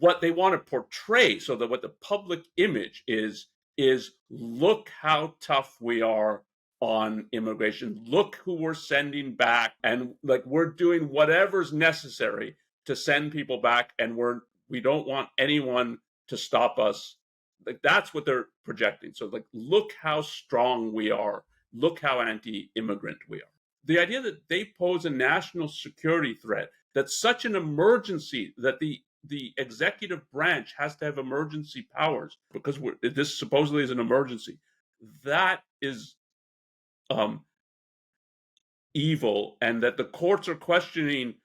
what they want to portray, so that what the public image is look how tough we are on immigration. Look who we're sending back, and like we're doing whatever's necessary to send people back, and we don't want anyone to stop us. Like that's what they're projecting. So like, look how strong we are. Look how anti-immigrant we are. The idea that they pose a national security threat, that's such an emergency that the executive branch has to have emergency powers because this supposedly is an emergency. That is evil, and that the courts are questioning,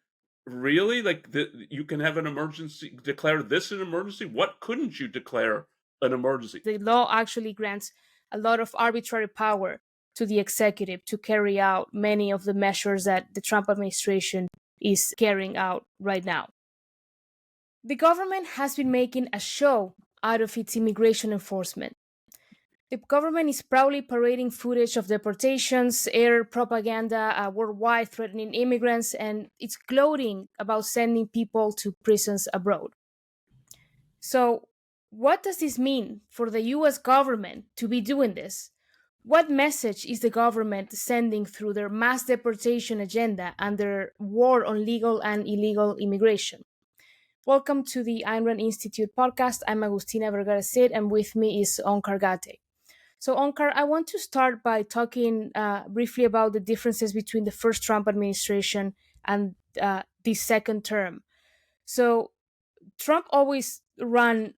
really? Like you can have an emergency, declare this an emergency? What couldn't you declare an emergency? The law actually grants a lot of arbitrary power to the executive to carry out many of the measures that the Trump administration is carrying out right now. The government has been making a show out of its immigration enforcement. The government is proudly parading footage of deportations, air propaganda worldwide threatening immigrants, and it's gloating about sending people to prisons abroad. So, what does this mean for the US government to be doing this? What message is the government sending through their mass deportation agenda and their war on legal and illegal immigration? Welcome to the Ayn Rand Institute Podcast. I'm Agustina Vergara, and with me is Onkar Ghate. So, Onkar, I want to start by talking briefly about the differences between the first Trump administration and the second term. So, Trump always ran,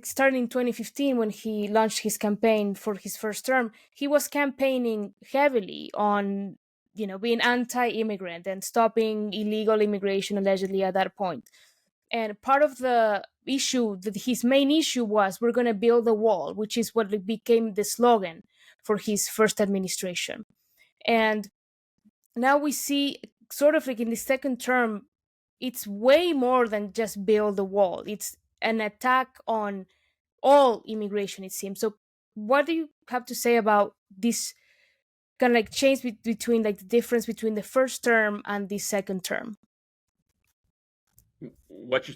starting in 2015 when he launched his campaign for his first term, he was campaigning heavily on, being anti-immigrant and stopping illegal immigration allegedly at that point. And part of the issue, that his main issue was, we're going to build a wall, which is what became the slogan for his first administration. And now we see, sort of like in the second term, it's way more than just build the wall. It's an attack on all immigration, it seems. So what do you have to say about this kind of like change between like the difference between the first term and the second term? What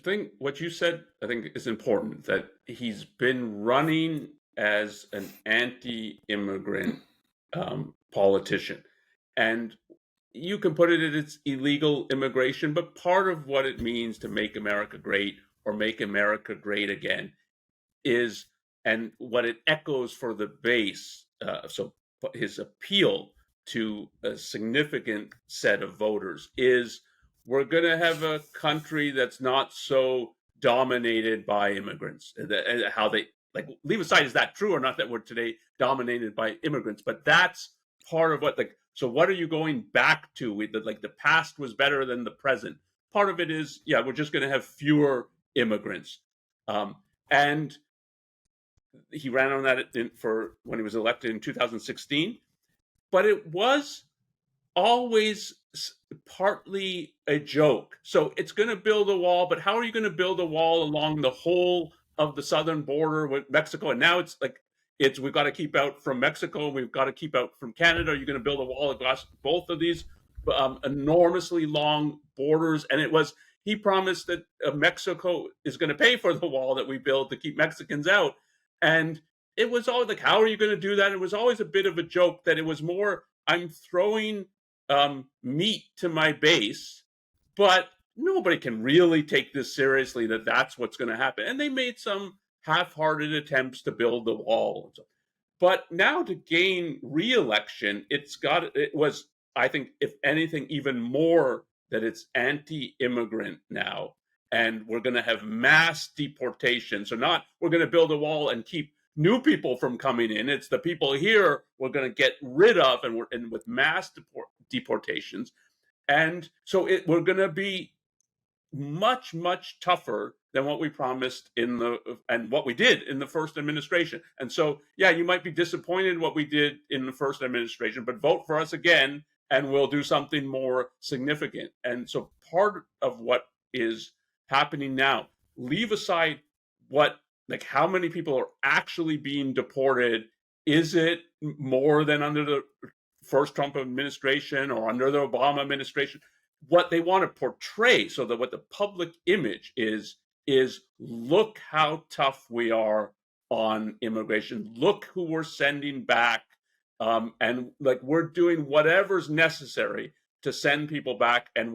you said, I think, is important, that he's been running as an anti-immigrant politician. And you can put it as illegal immigration, but part of what it means to make America great or make America great again is, and what it echoes for the base, so his appeal to a significant set of voters is, we're going to have a country that's not so dominated by immigrants. How they, like, leave aside, is that true or not that we're today dominated by immigrants? But that's part of what, like, so what are you going back to? Like, the past was better than the present. Part of it is, we're just going to have fewer immigrants. And he ran on that for when he was elected in 2016. But it was always partly a joke. So it's going to build a wall, but how are you going to build a wall along the whole of the southern border with Mexico? And now it's like, we've got to keep out from Mexico, we've got to keep out from Canada. You're going to build a wall across both of these enormously long borders. And he promised that Mexico is going to pay for the wall that we build to keep Mexicans out. And it was always like, how are you going to do that? It was always a bit of a joke, that it was more, I'm throwing meat to my base, but nobody can really take this seriously, that's what's going to happen. And they made some half-hearted attempts to build the wall. But now, to gain re-election, it was, I think, if anything, even more that it's anti-immigrant now. And we're going to have mass deportation. So not, we're going to build a wall and keep new people from coming in. It's the people here we're going to get rid of, and with mass deportations. And so we're going to be much, much tougher than what we promised and what we did in the first administration. And so, you might be disappointed in what we did in the first administration, but vote for us again and we'll do something more significant. And so part of what is happening now, leave aside how many people are actually being deported. Is it more than under the first Trump administration or under the Obama administration? What they want to portray, so that what the public image is is look how tough we are on immigration. Look who we're sending back. And like we're doing whatever's necessary to send people back, and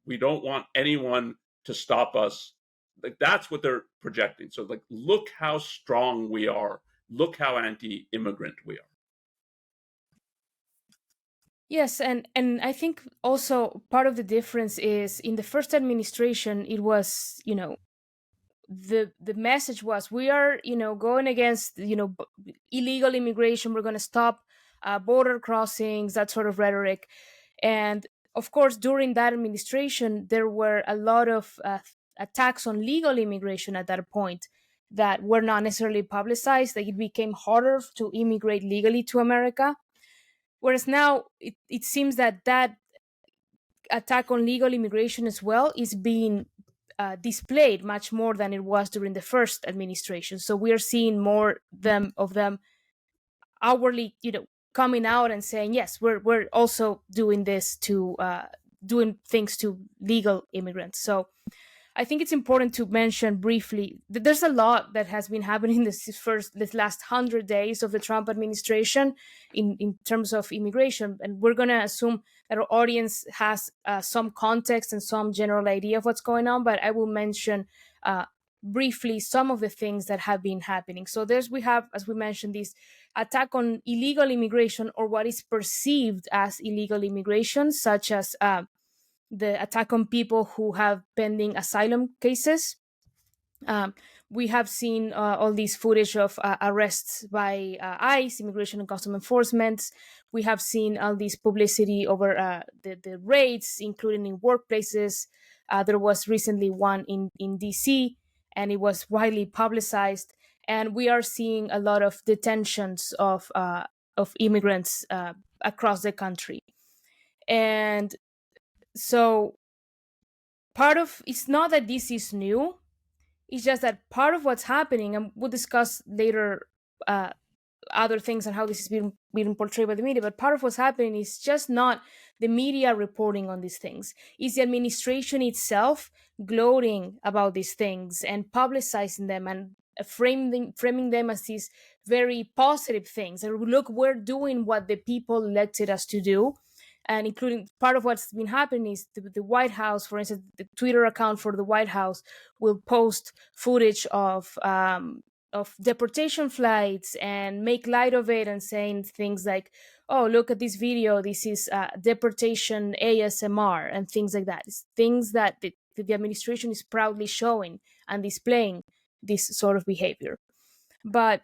we don't want anyone to stop us. Like that's what they're projecting. So like look how strong we are. Look how anti-immigrant we are. Yes, and I think also part of the difference is in the first administration, it was, the message was, we are, going against, illegal immigration. We're going to stop border crossings, that sort of rhetoric. And of course, during that administration, there were a lot of attacks on legal immigration at that point that were not necessarily publicized. Like it became harder to immigrate legally to America. Whereas now it seems that attack on legal immigration as well is being displayed much more than it was during the first administration. So we are seeing more of them outwardly, coming out and saying, yes, we're also doing this to doing things to legal immigrants. So I think it's important to mention briefly that there's a lot that has been happening this last 100 days of the Trump administration in terms of immigration, and we're going to assume that our audience has some context and some general idea of what's going on. But I will mention briefly some of the things that have been happening. So we have, as we mentioned, this attack on illegal immigration, or what is perceived as illegal immigration, such as the attack on people who have pending asylum cases. We have seen all these footage of arrests by ICE, Immigration and Customs Enforcement. We have seen all this publicity over the raids, including in workplaces. There was recently one in DC, and it was widely publicized. And we are seeing a lot of detentions of immigrants across the country. And so it's not that this is new, it's just that part of what's happening, and we'll discuss later other things and how this is being portrayed by the media, but part of what's happening is just not the media reporting on these things. It's the administration itself gloating about these things and publicizing them and framing them as these very positive things. And look, we're doing what the people elected us to do. And including part of what's been happening is the White House, for instance, the Twitter account for the White House will post footage of deportation flights and make light of it and saying things like, oh, look at this video, this is deportation ASMR and things like that. It's things that the administration is proudly showing and displaying this sort of behavior. But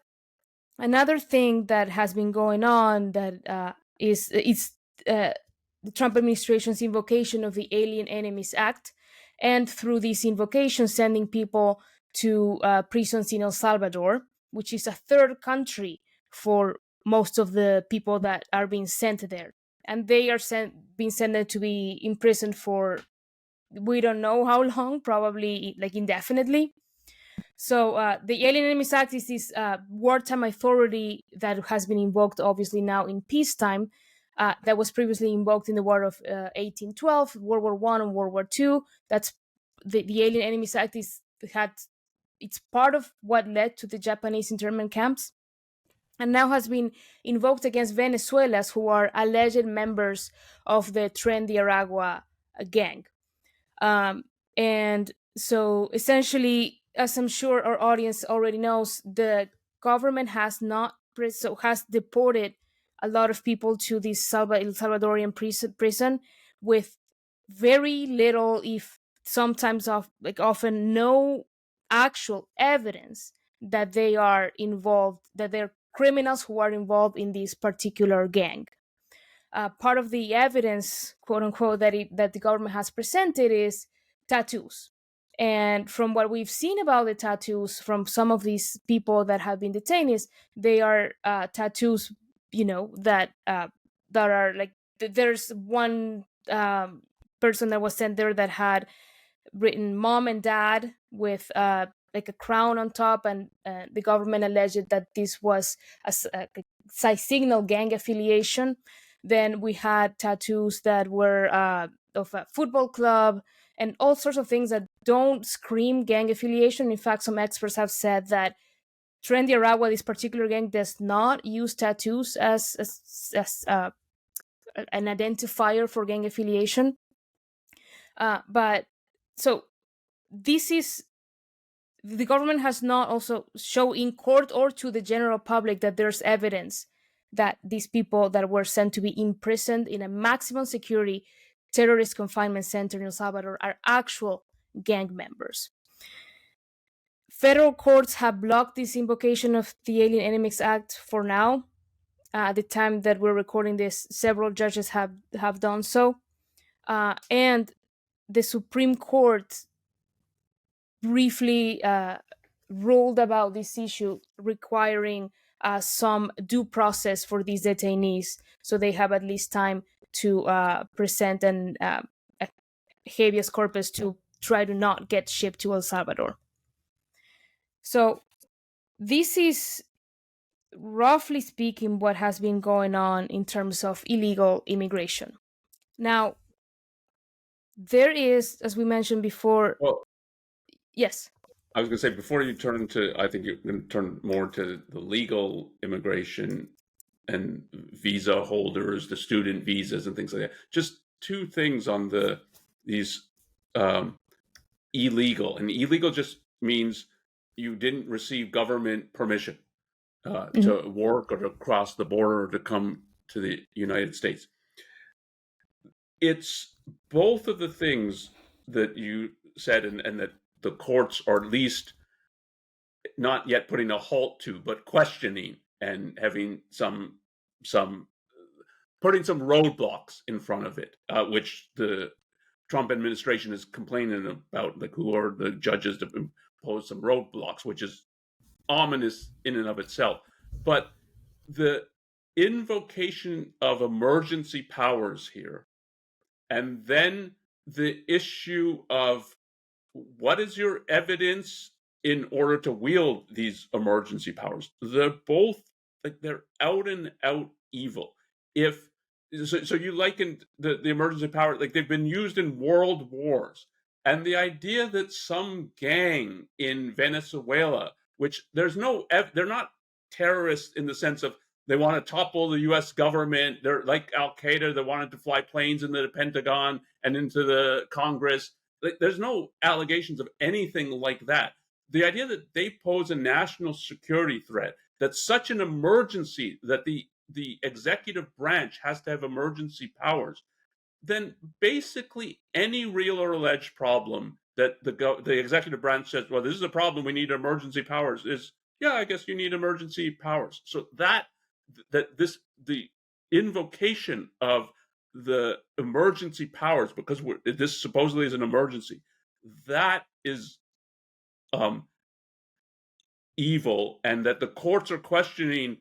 another thing that has been going on that is the Trump administration's invocation of the Alien Enemies Act, and through this invocation, sending people to prisons in El Salvador, which is a third country for most of the people that are being sent there. And they are being sent to be imprisoned for, we don't know how long, probably like indefinitely. So the Alien Enemies Act is this wartime authority that has been invoked, obviously, now in peacetime. That was previously invoked in the War of 1812, World War I and World War II. That's the Alien Enemies Act it's part of what led to the Japanese internment camps, and now has been invoked against Venezuelans who are alleged members of the Tren de Aragua gang. And so essentially, as I'm sure our audience already knows, the government has deported a lot of people to this El Salvadorian prison with very little, if sometimes often no actual evidence that they are involved, that they're criminals who are involved in this particular gang. Part of the evidence, quote unquote, that the government has presented is tattoos. And from what we've seen about the tattoos from some of these people that have been detained, is they are tattoos, that are like, there's one person that was sent there that had written mom and dad with like a crown on top, and the government alleged that this was a signal gang affiliation. Then we had tattoos that were of a football club and all sorts of things that don't scream gang affiliation. In fact, some experts have said that Trendy Aragua, this particular gang, does not use tattoos as an identifier for gang affiliation. But so this is, the government has not also shown in court or to the general public that there's evidence that these people that were sent to be imprisoned in a maximum security terrorist confinement center in El Salvador are actual gang members. Federal courts have blocked this invocation of the Alien Enemies Act for now. At the time that we're recording this, several judges have done so. And the Supreme Court briefly ruled about this issue, requiring some due process for these detainees, so they have at least time to present a habeas corpus to try to not get shipped to El Salvador. So this is, roughly speaking, what has been going on in terms of illegal immigration. Now, there is, as we mentioned before. Well, yes. I was going to say, before you turn to, I think you're going to turn more to the legal immigration and visa holders, the student visas and things like that. Just two things on these illegal. And illegal just means you didn't receive government permission to work or to cross the border or to come to the United States. It's both of the things that you said, and that the courts are at least not yet putting a halt to, but questioning and having some putting some roadblocks in front of it, which the Trump administration is complaining about, like who are the judges to impose some roadblocks, which is ominous in and of itself. But the invocation of emergency powers here, and then the issue of what is your evidence in order to wield these emergency powers? They're both, like, they're out and out evil. If so you likened the emergency power, like they've been used in world wars. And the idea that some gang in Venezuela, which they're not terrorists in the sense of they want to topple the US government. They're like Al Qaeda that wanted to fly planes into the Pentagon and into the Congress. There's no allegations of anything like that. The idea that they pose a national security threat, that's such an emergency that the executive branch has to have emergency powers, then basically any real or alleged problem that the executive branch says, well, this is a problem, we need emergency powers, is, yeah, I guess you need emergency powers. So the invocation of the emergency powers, because this supposedly is an emergency, that is evil, and that the courts are questioning,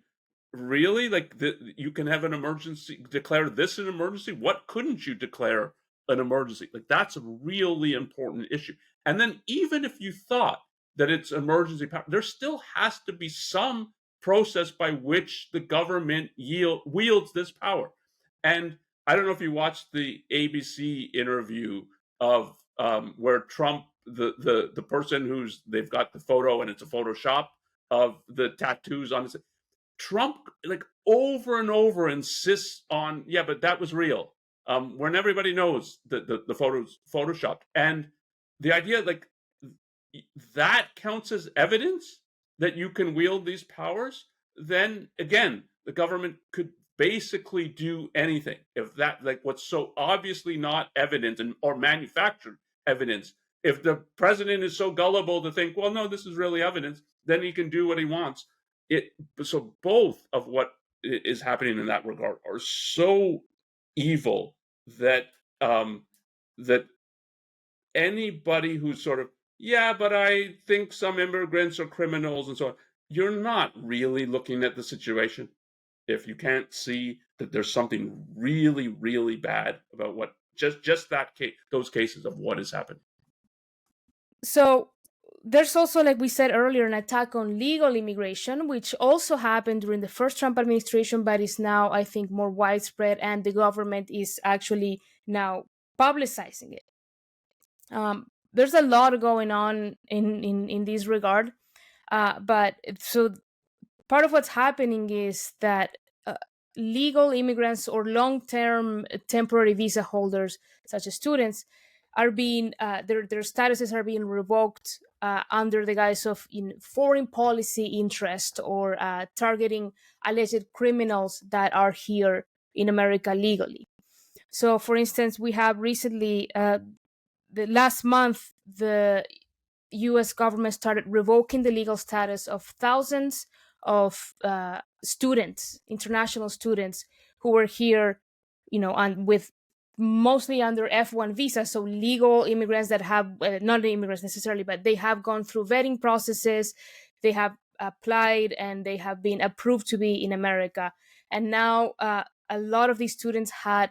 really, like you can have an emergency, declare this an emergency? What couldn't you declare an emergency? Like, that's a really important issue. And then even if you thought that it's emergency power, there still has to be some process by which the government wields this power. And I don't know if you watched the ABC interview of where Trump, the person they've got the photo and it's a Photoshop of the tattoos on his. Trump, like, over and over insists on, yeah, but that was real. When everybody knows that the photos photoshopped. And the idea, like, that counts as evidence that you can wield these powers, then again, the government could basically do anything. If that, like, what's so obviously not evidence or manufactured evidence, if the president is so gullible to think, well, no, this is really evidence, then he can do what he wants. So both of what is happening in that regard are so evil that that anybody who's sort of, yeah, but I think some immigrants are criminals and so on, you're not really looking at the situation if you can't see that there's something really, really bad about what just that case, those cases of what is happening. So there's also, like we said earlier, an attack on legal immigration, which also happened during the first Trump administration, but is now, I think, more widespread, and the government is actually now publicizing it. There's a lot going on in this regard, but so part of what's happening is that legal immigrants or long-term temporary visa holders, such as students, are being their statuses are being revoked under the guise of foreign policy interest or targeting alleged criminals that are here in America legally. So, for instance, we have recently, the last month, the U.S. government started revoking the legal status of thousands of students, international students, who were here, and with mostly under F1 visa, so legal immigrants that have not the immigrants necessarily, but they have gone through vetting processes, they have applied, and they have been approved to be in America. And now a lot of these students had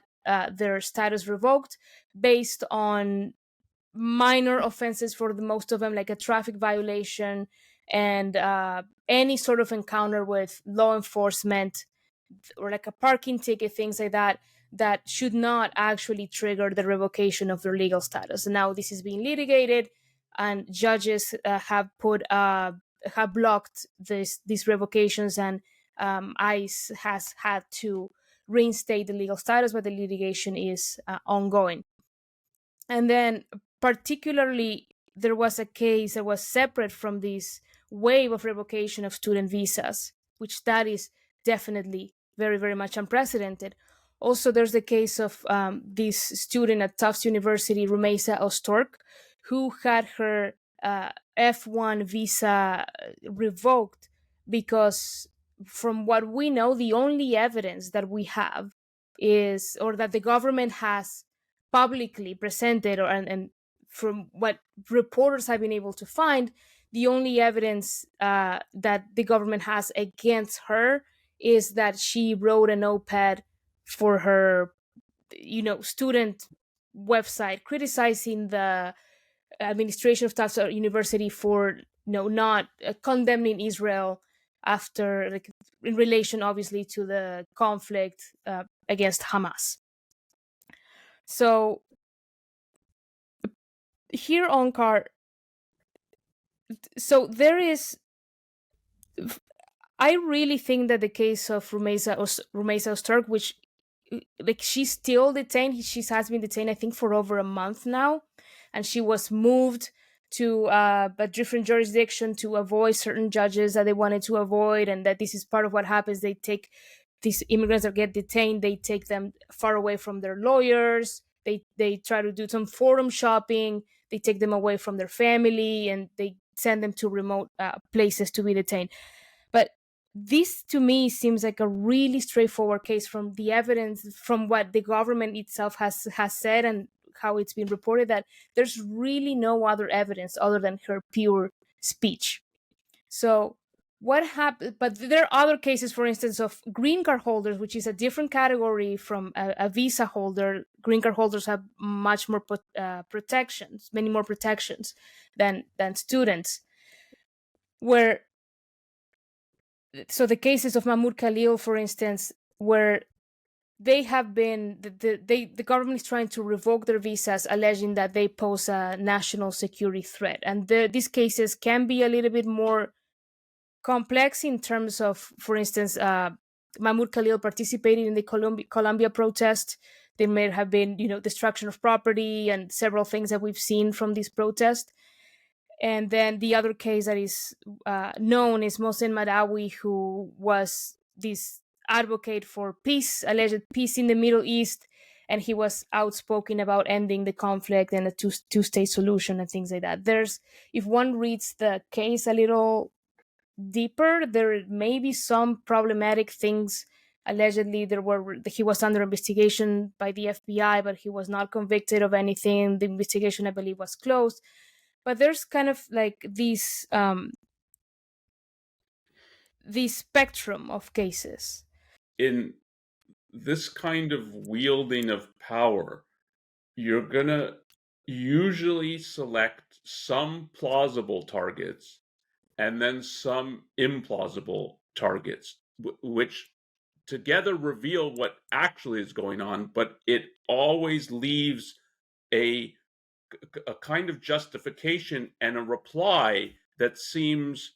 their status revoked based on minor offenses for the most of them, like a traffic violation and any sort of encounter with law enforcement or like a parking ticket, things like that, that should not actually trigger the revocation of their legal status. And now this is being litigated, and judges have blocked these revocations, and ICE has had to reinstate the legal status, but the litigation is ongoing. And then, particularly, there was a case that was separate from this wave of revocation of student visas, which that is definitely very, very much unprecedented. Also, there's the case of this student at Tufts University, Rümeysa Öztürk, who had her F1 visa revoked because, from what we know, the only evidence that we have is, or that the government has publicly presented, and from what reporters have been able to find, the only evidence that the government has against her is that she wrote an op-ed for her student website criticizing the administration of Tufts University for not condemning Israel after, like, in relation obviously to the conflict against Hamas. So here, Onkar, so there is, I really think that the case of Rümeysa Öztürk, which, like, she's still detained. She has been detained, I think, for over a month now, and she was moved to a different jurisdiction to avoid certain judges that they wanted to avoid, and that this is part of what happens. They take these immigrants that get detained, they take them far away from their lawyers. They try to do some forum shopping. They take them away from their family, and they send them to remote places to be detained. But this, to me, seems like a really straightforward case from the evidence, from what the government itself has said and how it's been reported, that there's really no other evidence other than her pure speech. So what happened? But there are other cases, for instance, of green card holders, which is a different category from a visa holder. Green card holders have much more protections, many more protections than students. So the cases of Mahmoud Khalil, for instance, where they have been, the government is trying to revoke their visas, alleging that they pose a national security threat. And these cases can be a little bit more complex in terms of, for instance, Mahmoud Khalil participated in the Colombia protest. There may have been, destruction of property and several things that we've seen from this protest. And then the other case that is known is Mohsen Madawi, who was this advocate for peace, alleged peace in the Middle East, and he was outspoken about ending the conflict and a two-state solution and things like that. If one reads the case a little deeper, there may be some problematic things. Allegedly, he was under investigation by the FBI, but he was not convicted of anything. The investigation, I believe, was closed. But there's kind of like this spectrum of cases. In this kind of wielding of power, you're gonna usually select some plausible targets and then some implausible targets, which together reveal what actually is going on, but it always leaves a a kind of justification and a reply that seems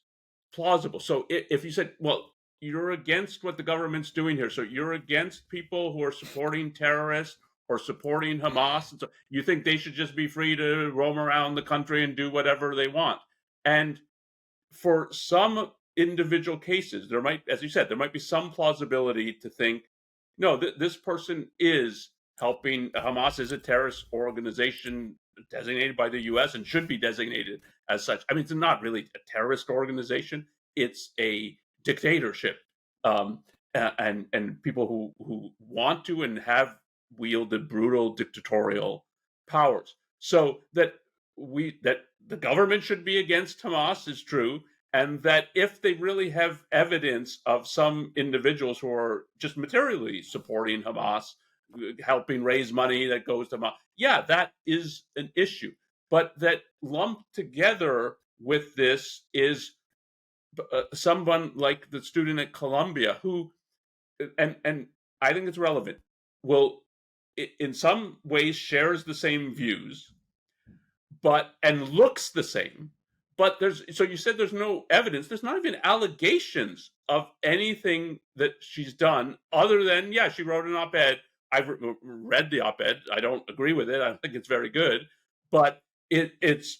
plausible. So if you said, well, you're against what the government's doing here, so you're against people who are supporting terrorists or supporting Hamas, and so you think they should just be free to roam around the country and do whatever they want. And for some individual cases, there might, as you said, there might be some plausibility to think, no, this person is helping. Hamas is a terrorist organization designated by the U.S. and should be designated as such. I mean, it's not really a terrorist organization; it's a dictatorship, and people who want to and have wielded brutal dictatorial powers. So that the government should be against Hamas is true, and that if they really have evidence of some individuals who are just materially supporting Hamas, helping raise money that goes to Hamas, yeah, that is an issue. But that lumped together with this is someone like the student at Columbia who, and I think it's relevant, will in some ways shares the same views, but and looks the same. But so you said there's no evidence. There's not even allegations of anything that she's done other than, yeah, she wrote an op-ed. I've read the op-ed. I don't agree with it. I think it's very good, but it's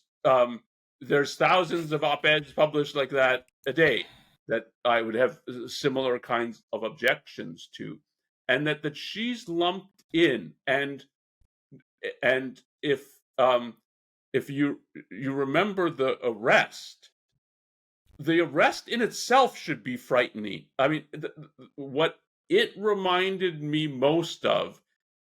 there's thousands of op-eds published like that a day that I would have similar kinds of objections to, and that she's lumped in, and if you remember the arrest in itself should be frightening. I mean, what it reminded me most of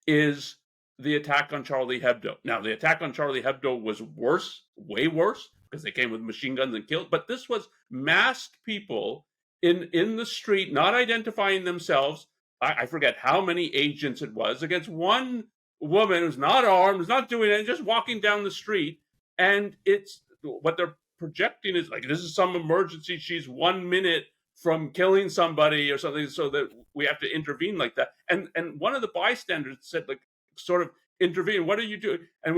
is the attack on Charlie Hebdo. Now, the attack on Charlie Hebdo was worse, way worse, because they came with machine guns and killed. But this was masked people in the street, not identifying themselves. I forget how many agents it was, against one woman who's not armed, who's not doing anything, just walking down the street. And it's what they're projecting is like, this is some emergency. She's 1 minute from killing somebody or something, so that we have to intervene like that. And one of the bystanders said, like, sort of intervene. What are you doing? And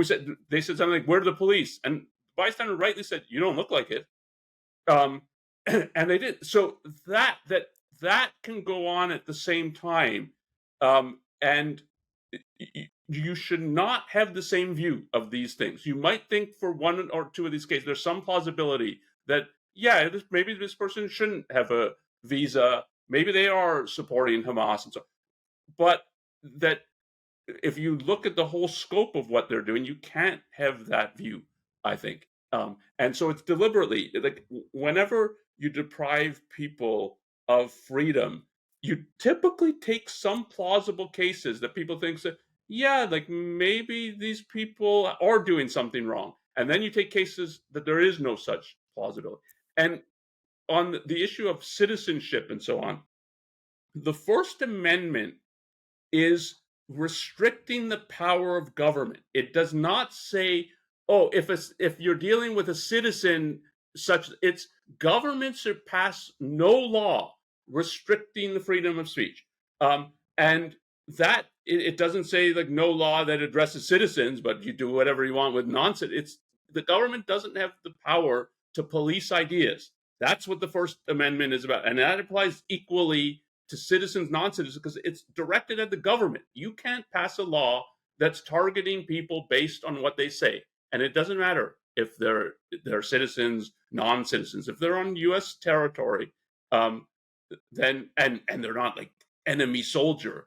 they said something like, "Where are the police?" And the bystander rightly said, "You don't look like it." And they did. So that can go on at the same time, and you should not have the same view of these things. You might think for one or two of these cases, there's some plausibility that, yeah, maybe this person shouldn't have a visa. Maybe they are supporting Hamas and so on. But that if you look at the whole scope of what they're doing, you can't have that view, I think. And so it's deliberately, like, whenever you deprive people of freedom, you typically take some plausible cases that people think that, yeah, like maybe these people are doing something wrong. And then you take cases that there is no such plausibility. And on the issue of citizenship and so on, the First Amendment is restricting the power of government. It does not say, oh, if you're dealing with a citizen, it's government should pass no law restricting the freedom of speech. And that it doesn't say like no law that addresses citizens, but you do whatever you want with non-citizens. The government doesn't have the power to police ideas. That's what the First Amendment is about. And that applies equally to citizens, non-citizens, because it's directed at the government. You can't pass a law that's targeting people based on what they say. And it doesn't matter if they're citizens, non-citizens. If they're on U.S. territory, then and they're not like enemy soldier,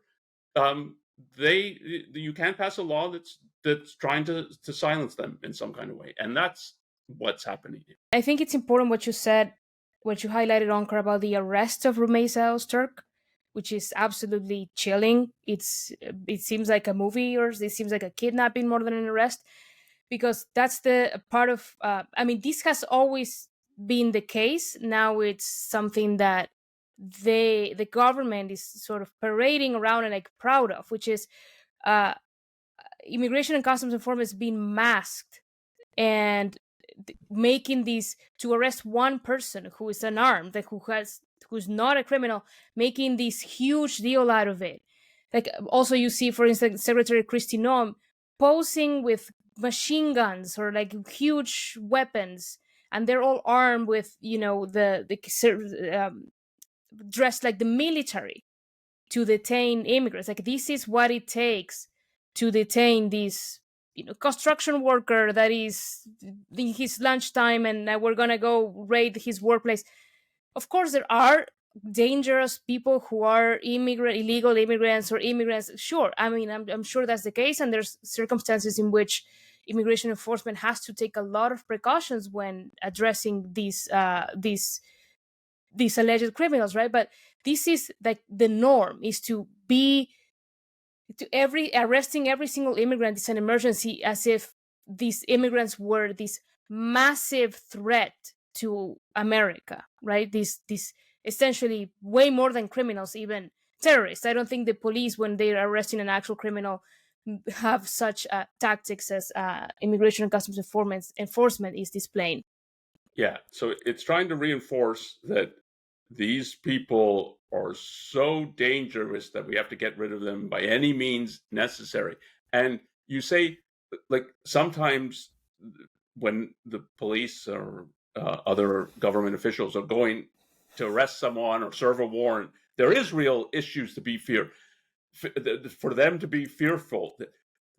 you can't pass a law that's trying to silence them in some kind of way. And that's what's happening. I think it's important what you said, what you highlighted, Onkar, about the arrest of Rümeysa Öztürk, which is absolutely chilling. It seems like a movie, or it seems like a kidnapping more than an arrest, because that's the part of, this has always been the case. Now it's something that the government is sort of parading around and like proud of, which is Immigration and Customs Enforcement being masked and making these to arrest one person who is unarmed, like who's not a criminal, making this huge deal out of it. Like also you see, for instance, Secretary Kristi Noem posing with machine guns or like huge weapons, and they're all armed with, dressed like the military to detain immigrants. Like, this is what it takes to detain this, construction worker that is in his lunchtime, and we're gonna go raid his workplace. Of course, there are dangerous people who are illegal immigrants or immigrants. Sure, I mean, I'm sure that's the case, and there's circumstances in which immigration enforcement has to take a lot of precautions when addressing these alleged criminals, right? But this is like the norm, is to be to arresting every single immigrant is an emergency, as if these immigrants were this massive threat to America, right? These essentially way more than criminals, even terrorists. I don't think the police, when they're arresting an actual criminal, have such tactics as immigration and customs enforcement is displaying. Yeah, so it's trying to reinforce that these people are so dangerous that we have to get rid of them by any means necessary. And you say, like, sometimes when the police or other government officials are going to arrest someone or serve a warrant, there is real issues to be feared. For them to be fearful,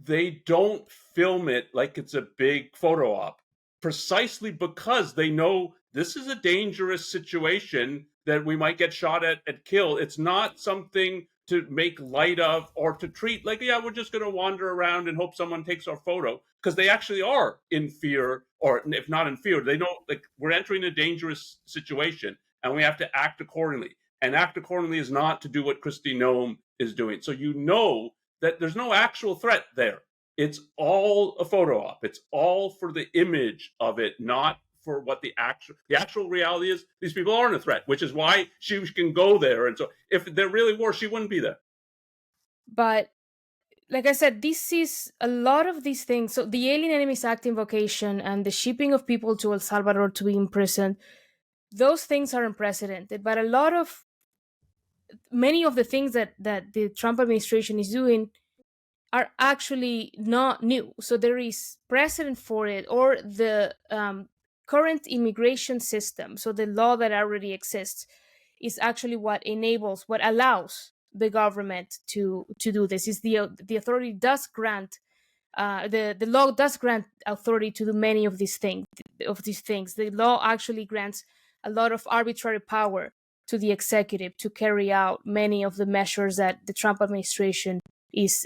they don't film it like it's a big photo op, precisely because they know this is a dangerous situation that we might get shot at and killed. It's not something to make light of or to treat like, yeah, we're just going to wander around and hope someone takes our photo, because they actually are in fear, or if not in fear, they know, like, we're entering a dangerous situation and we have to act accordingly. And act accordingly is not to do what Kristi Noem is doing. So you know that there's no actual threat there. It's all a photo op. It's all for the image of it, not for what the actual reality is. These people aren't a threat, which is why she can go there. And so if there really were, she wouldn't be there. But like I said, this is a lot of these things. So the Alien Enemies Act invocation and the shipping of people to El Salvador to be imprisoned, those things are unprecedented. But many of the things that the Trump administration is doing are actually not new. So there is precedent for it, or the current immigration system. So the law that already exists is actually what allows the government to do this. Is the authority does grant the law does grant authority to do many of these things. The law actually grants a lot of arbitrary power to the executive to carry out many of the measures that the Trump administration is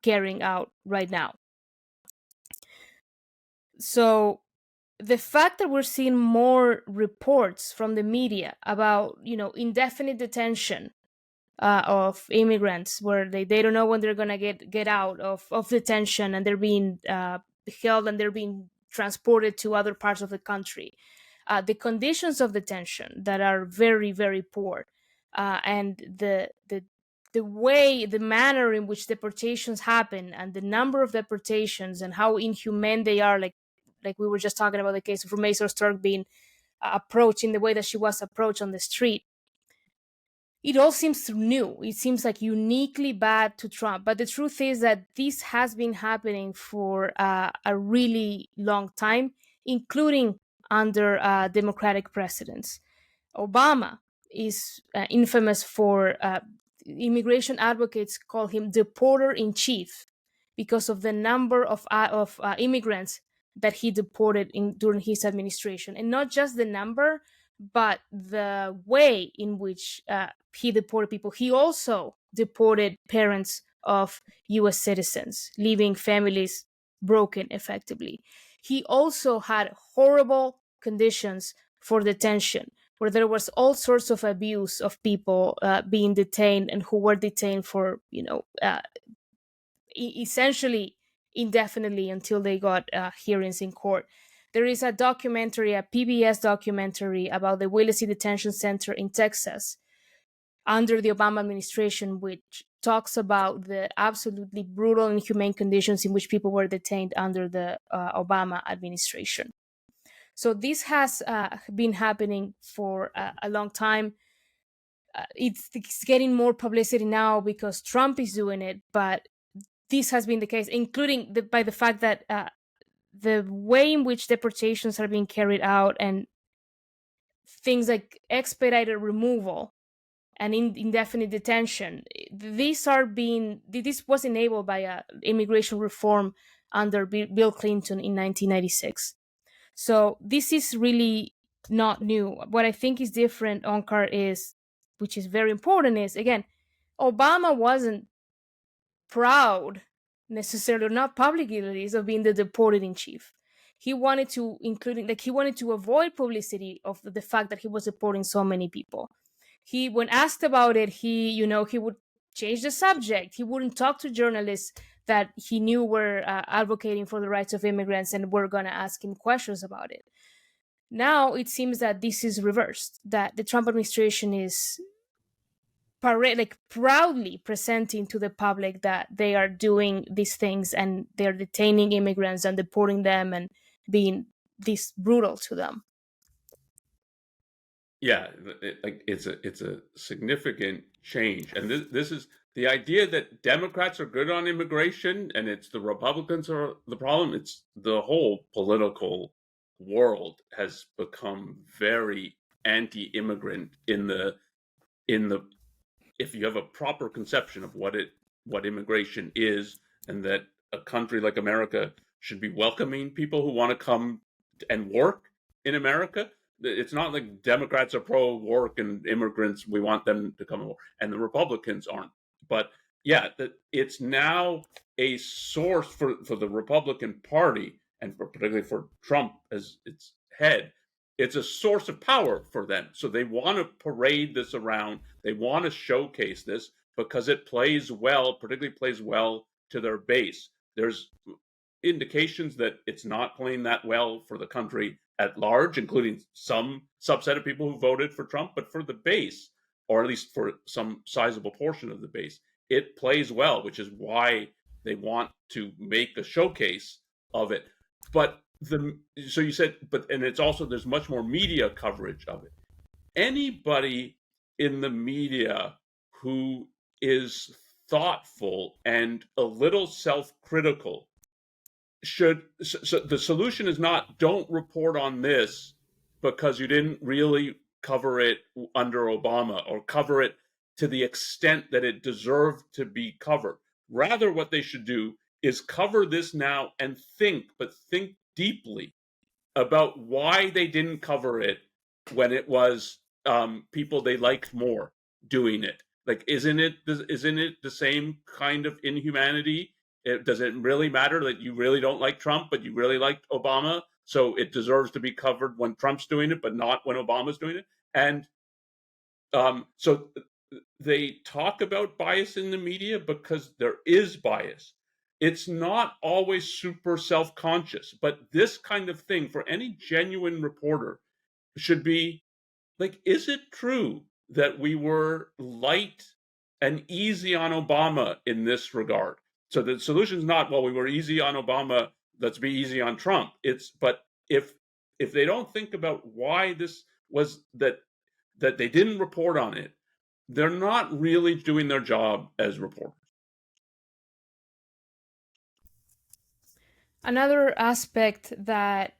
carrying out right now. So the fact that we're seeing more reports from the media about, indefinite detention of immigrants, where they don't know when they're going to get out of detention, and they're being held and they're being transported to other parts of the country. The conditions of detention that are very, very poor, and the manner in which deportations happen, and the number of deportations, and how inhumane they are, like we were just talking about the case of Rümeysa Öztürk being approached in the way that she was approached on the street. It all seems new. It seems like uniquely bad to Trump. But the truth is that this has been happening for a really long time, including under Democratic presidents. Obama is infamous for, immigration advocates call him deporter in chief, because of the number of immigrants that he deported during his administration. And not just the number, but the way in which he deported people. He also deported parents of US citizens, leaving families broken effectively. He also had horrible conditions for detention, where there was all sorts of abuse of people being detained, and who were detained for, essentially indefinitely, until they got hearings in court. There is a PBS documentary about the Willacy Detention Center in Texas under the Obama administration, which talks about the absolutely brutal and inhumane conditions in which people were detained under the Obama administration. So this has been happening for a long time. It's getting more publicity now because Trump is doing it, but this has been the case, including by the fact that the way in which deportations are being carried out and things like expedited removal and indefinite detention, this was enabled by immigration reform under Bill Clinton in 1996. So this is really not new. What I think is different, Onkar, is, which is very important, is, again, Obama wasn't proud necessarily, or not publicly at least, of being the deported in chief. He wanted to, including, like, he wanted to avoid publicity of the fact that he was deporting so many people. He, when asked about it, he would change the subject. He wouldn't talk to journalists that he knew were advocating for the rights of immigrants and were going to ask him questions about it. Now it seems that this is reversed, that the Trump administration is proudly presenting to the public that they are doing these things and they're detaining immigrants and deporting them and being this brutal to them. Yeah, it's a significant change, and this is the idea that Democrats are good on immigration and it's the Republicans are the problem. It's the whole political world has become very anti-immigrant in the if you have a proper conception of what immigration is, and that a country like America should be welcoming people who want to come and work in America. It's not like Democrats are pro-work and immigrants, we want them to come and work, and the Republicans aren't. But yeah, it's now a source for the Republican Party, and particularly for Trump as its head. It's a source of power for them. So they want to parade this around. They want to showcase this because it plays well, particularly plays well to their base. There's indications that it's not playing that well for the country at large, including some subset of people who voted for Trump, but for the base, or at least for some sizable portion of the base, it plays well, which is why they want to make a showcase of it. But so you said, and it's also, there's much more media coverage of it. Anybody in the media who is thoughtful and a little self-critical so the solution is not don't report on this because you didn't really cover it under Obama or cover it to the extent that it deserved to be covered. Rather, what they should do is cover this now and think deeply about why they didn't cover it when it was people they liked more doing it. Like, isn't it the same kind of inhumanity? Does it really matter that you really don't like Trump, but you really liked Obama? So it deserves to be covered when Trump's doing it, but not when Obama's doing it. And so they talk about bias in the media because there is bias. It's not always super self-conscious, but this kind of thing for any genuine reporter should be like, is it true that we were light and easy on Obama in this regard? So the solution is not, well, we were easy on Obama, let's be easy on Trump. But if they don't think about why this was that they didn't report on it, they're not really doing their job as reporters. Another aspect that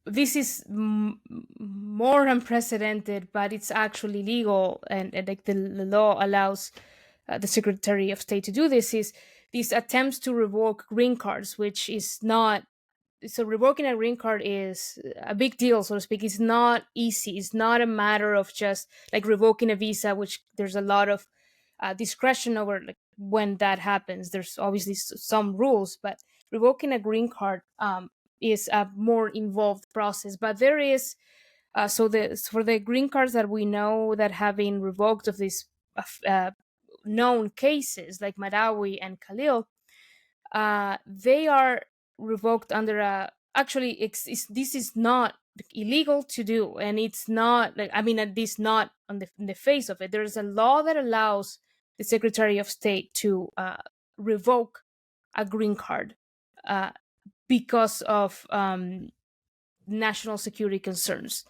this is more unprecedented, but it's actually legal, and like the law allows the Secretary of State to do this, is these attempts to revoke green cards, which is not, so revoking a green card is a big deal, so to speak. It's not easy. It's not a matter of just like revoking a visa, which there's a lot of discretion over like when that happens. There's obviously some rules, but revoking a green card is a more involved process. But there is for the green cards that we know that have been revoked of these known cases like Madawi and Khalil, they are revoked under this is not illegal to do, and it's not like, I mean, at least not on in the face of it. There's a law that allows the Secretary of State to revoke a green card because of national security concerns.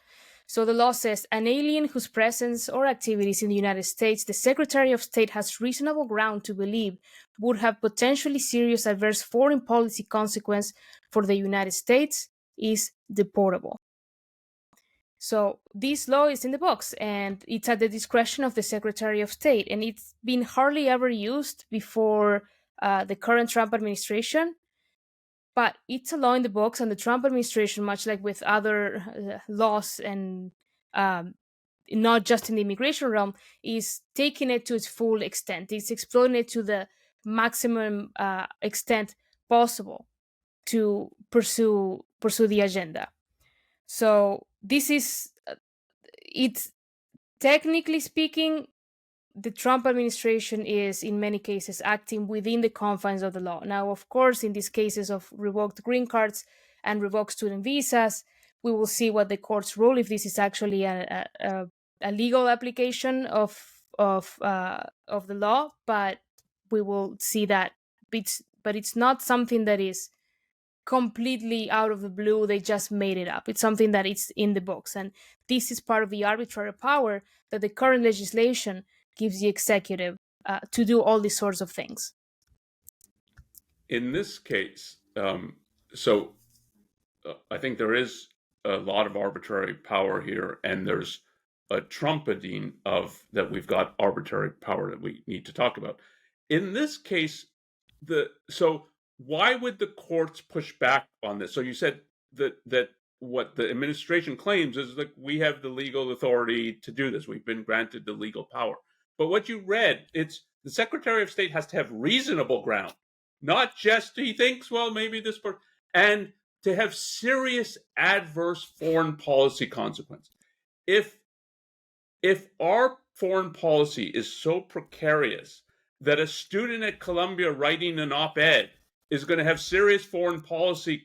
So the law says an alien whose presence or activities in the United States the Secretary of State has reasonable ground to believe would have potentially serious adverse foreign policy consequence for the United States is deportable. So this law is in the books, and it's at the discretion of the Secretary of State, and it's been hardly ever used before the current Trump administration. But it's a law in the books, and the Trump administration, much like with other laws and not just in the immigration realm, is taking it to its full extent. It's exploiting it to the maximum extent possible to pursue the agenda. So this is it's technically speaking, the Trump administration is in many cases acting within the confines of the law. Now, of course, in these cases of revoked green cards and revoked student visas, we will see what the courts rule if this is actually a legal application of the law. But we will see that it's not something that is completely out of the blue. They just made it up. It's something that it's in the books, and this is part of the arbitrary power that the current legislation gives the executive to do all these sorts of things. In this case, I think there is a lot of arbitrary power here, and there's a trumpeting of that we've got arbitrary power that we need to talk about. In this case, why would the courts push back on this? So you said that what the administration claims is that we have the legal authority to do this. We've been granted the legal power. But what you read, it's the Secretary of State has to have reasonable ground, not just he thinks, well, maybe this person, and to have serious adverse foreign policy consequence. If our foreign policy is so precarious that a student at Columbia writing an op-ed is going to have serious foreign policy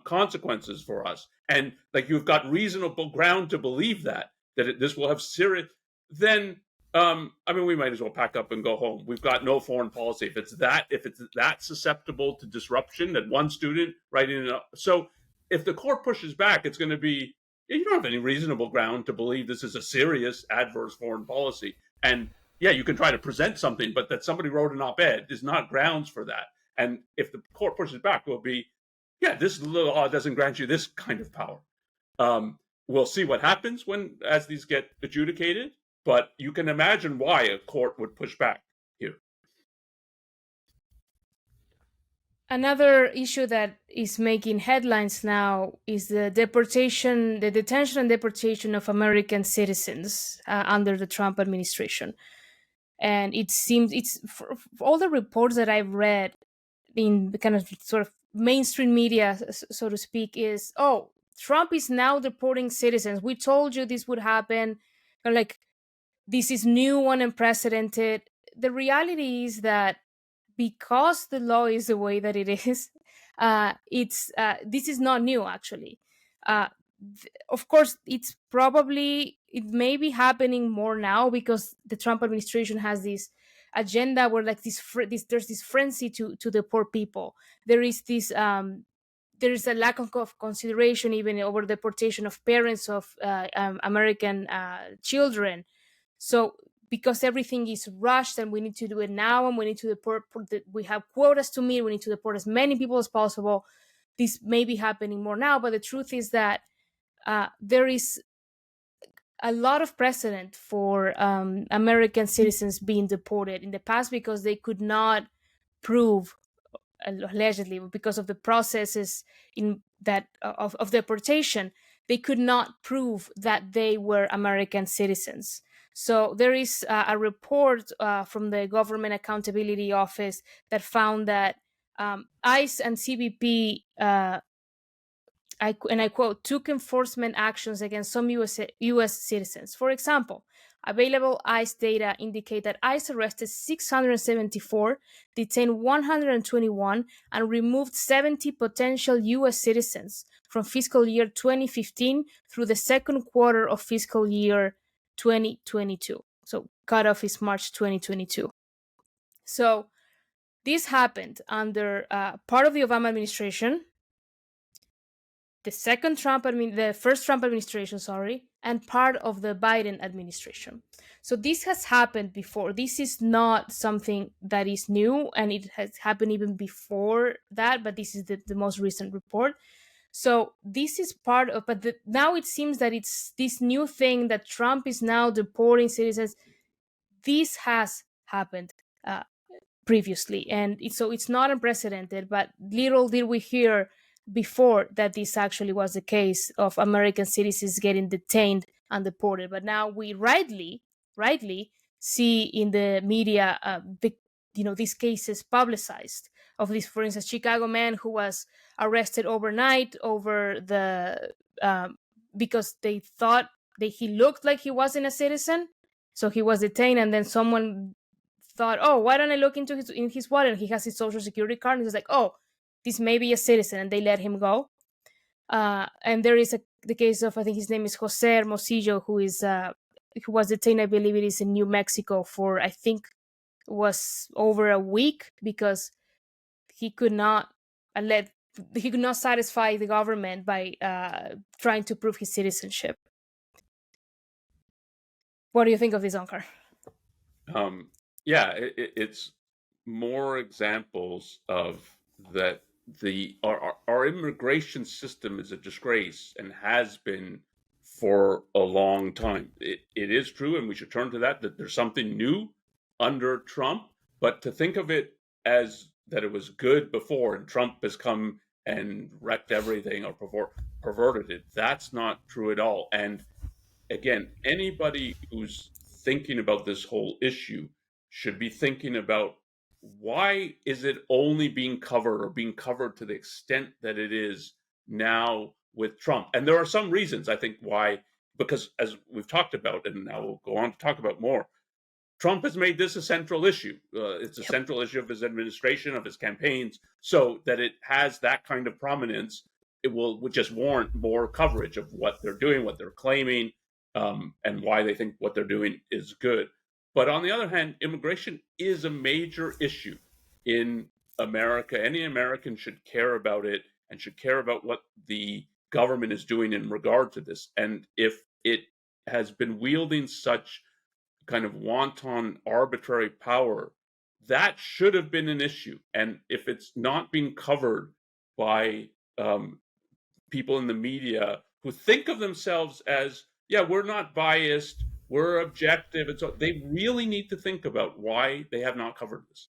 consequences for us, and like you've got reasonable ground to believe that this will have serious, then we might as well pack up and go home. We've got no foreign policy if it's that susceptible to disruption that one student writing it. So if the court pushes back, it's going to be, you don't have any reasonable ground to believe this is a serious adverse foreign policy. And yeah, you can try to present something, but that somebody wrote an op-ed is not grounds for that. And if the court pushes back, it will be, yeah, this law doesn't grant you this kind of power. We'll see what happens as these get adjudicated, but you can imagine why a court would push back here. Another issue that is making headlines now is the detention and deportation of American citizens under the Trump administration. And it seems for all the reports that I've read in the kind of sort of mainstream media, so to speak, is, oh, Trump is now deporting citizens. We told you this would happen. Like, this is new and unprecedented. The reality is that because the law is the way that it is, this is not new, actually. Of course, it may be happening more now because the Trump administration has this agenda where like there's this frenzy to deport people. There is this there is a lack of consideration even over deportation of parents of American children. So because everything is rushed and we need to do it now and we need to deport, we have quotas to meet, we need to deport as many people as possible. This may be happening more now, but the truth is that there is a lot of precedent for American citizens being deported in the past because they could not prove, allegedly, because of the processes of deportation, they could not prove that they were American citizens. So there is a report from the Government Accountability Office that found that ICE and CBP, I quote, took enforcement actions against some U.S. citizens. For example, available ICE data indicate that ICE arrested 674, detained 121, and removed 70 potential U.S. citizens from fiscal year 2015 through the second quarter of fiscal year 2022. So cutoff is March 2022. So this happened under part of the Obama administration. the first Trump administration, and part of the Biden administration. So this has happened before. This is not something that is new, and it has happened even before that, but this is the most recent report. So this is part of, but now it seems that it's this new thing that Trump is now deporting citizens. This has happened previously, and so it's not unprecedented, but little did we hear before that this actually was the case of American citizens getting detained and deported. But now we rightly see in the media these cases publicized of this, for instance, Chicago man who was arrested overnight over the because they thought that he looked like he wasn't a citizen, so he was detained, and then someone thought, oh, why don't I look into his wallet? And he has his social security card, and he's like, oh, this may be a citizen, and they let him go. And there is the case of, I think his name is Jose Hermosillo, who was detained, I believe it is in New Mexico for, I think, was over a week because he could not satisfy the government by trying to prove his citizenship. What do you think of this, Onkar? Yeah, it's more examples of that. Our immigration system is a disgrace and has been for a long time. It is true, and we should turn to that there's something new under Trump, but to think of it as that it was good before and Trump has come and wrecked everything or perverted it, that's not true at all. And again, anybody who's thinking about this whole issue should be thinking about, why is it only being covered to the extent that it is now with Trump? And there are some reasons, I think, why, because as we've talked about, and now we'll go on to talk about more, Trump has made this a central issue. It's a central issue of his administration, of his campaigns, so that it has that kind of prominence. It would just warrant more coverage of what they're doing, what they're claiming, and why they think what they're doing is good. But on the other hand, immigration is a major issue in America. Any American should care about it and should care about what the government is doing in regard to this. And if it has been wielding such kind of wanton, arbitrary power, that should have been an issue. And if it's not being covered by people in the media who think of themselves as, yeah, we're not biased, we're objective, and so they really need to think about why they have not covered this.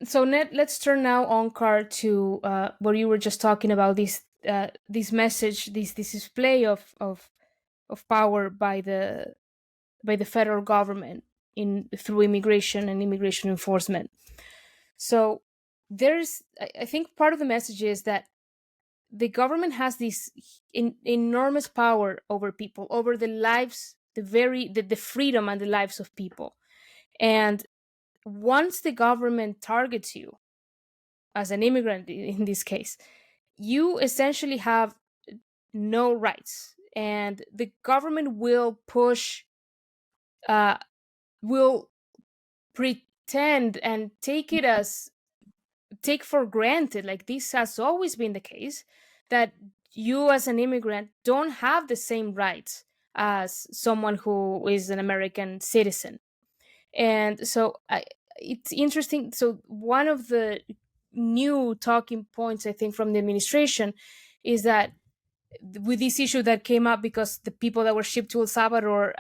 So let's turn now, Onkar, to what you were just talking about, this message, this display of power by the federal government through immigration and immigration enforcement. So I think part of the message is that the government has this enormous power over people, over the lives, the freedom and the lives of people. And once the government targets you as an immigrant, in this case, you essentially have no rights, and the government will will pretend and take for granted, like this has always been the case, that you as an immigrant don't have the same rights as someone who is an American citizen. And so it's interesting. So one of the new talking points, I think, from the administration is that with this issue that came up because the people that were shipped to El Salvador,